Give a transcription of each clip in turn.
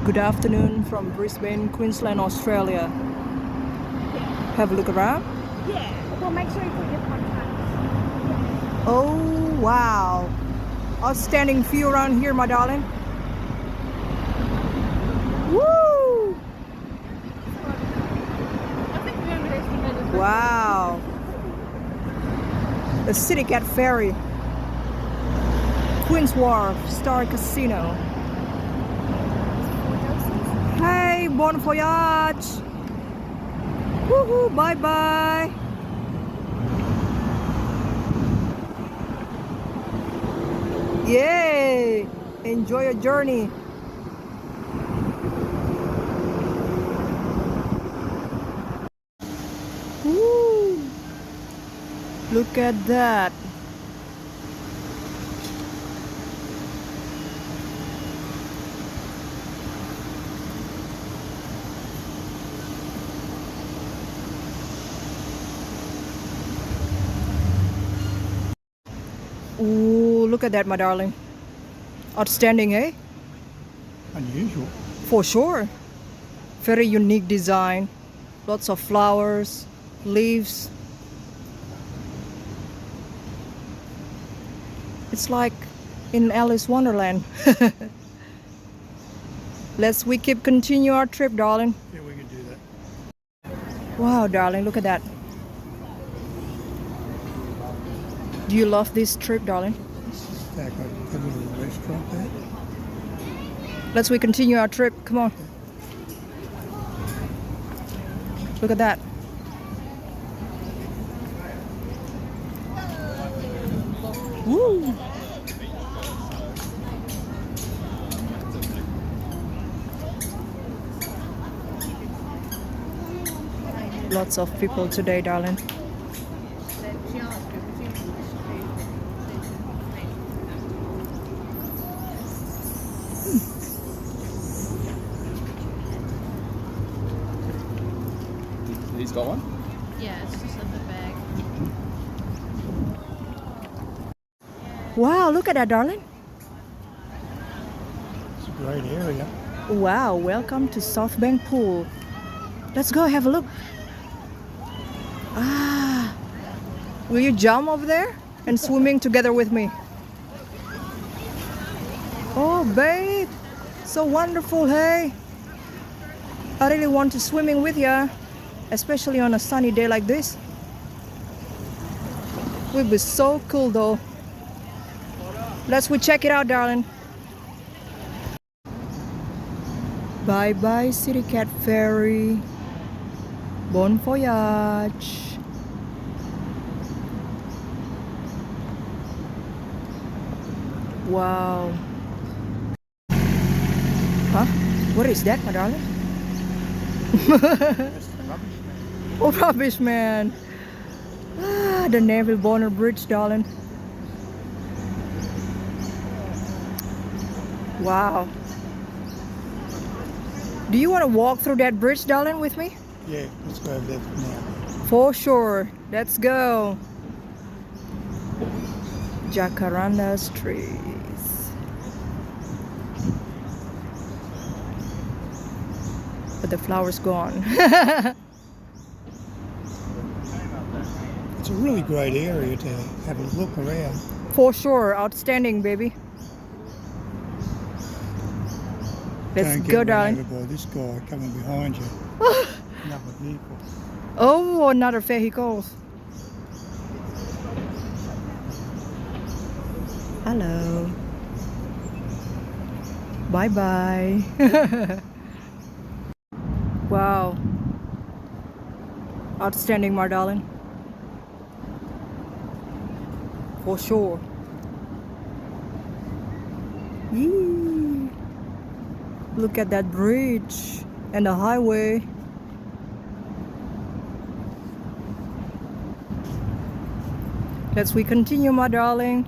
Good afternoon from Brisbane, Queensland, Australia. Have a look around. Yeah, well, make sure you put your contacts. Oh, wow. Outstanding view around here, my darling. Woo! Wow. The Scenic Ferry. Queen's Wharf, Star Casino. Hey, bon voyage. Woohoo, bye bye. Yay! Enjoy your journey. Woo! Look at that. Ooh, look at that, my darling. Outstanding, eh? Unusual. For sure. Very unique design. Lots of flowers, leaves. It's like in Alice Wonderland. We keep continue our trip, darling. Yeah, we can do that. Wow, darling, look at that. Do you love this trip, darling? Stack like a little restaurant there. We continue our trip. Come on. Look at that. Woo! Lots of people today, darling. He's got one? Yeah, it's just in the bag. Wow, look at that, darling. It's a great area. Wow, welcome to South Bank Pool. Let's go have a look. Ah, will you jump over there and swimming together with me? Oh, babe, so wonderful, hey. I really want to swimming with ya, especially on a sunny day like this. Would be so cool though. We check it out, darling. Bye bye, City Cat Ferry. Bon voyage. Wow. Huh? What is that, my darling? That's the rubbish man. Oh, rubbish man. Ah, the Neville Bonner Bridge, darling. Wow. Do you want to walk through that bridge, darling, with me? Yeah, let's go over there now. For sure. Let's go. Jacarandas trees. But the flowers gone. It's a really great area to have a look around. For sure. Outstanding, baby. Let's Don't go, get run darling. over by this guy coming behind you. Another vehicle. Oh, another vehicles. Hello. Bye bye. Wow. Outstanding, my darling. For sure. Yee. Look at that bridge and the highway. We continue, my darling.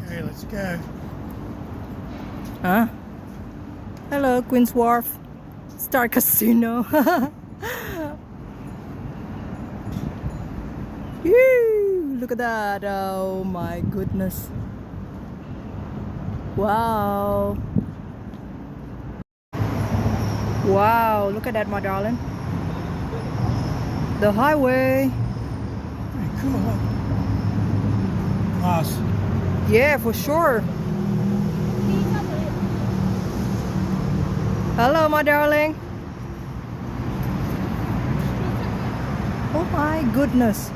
Okay, let's go. Huh? Hello, Queen's Wharf, Star Casino. Yee, look at that. Oh my goodness. Wow. Wow, look at that, my darling. The highway. Pretty cool, look. Class. Yeah, for sure. Hello, my darling. Oh my goodness.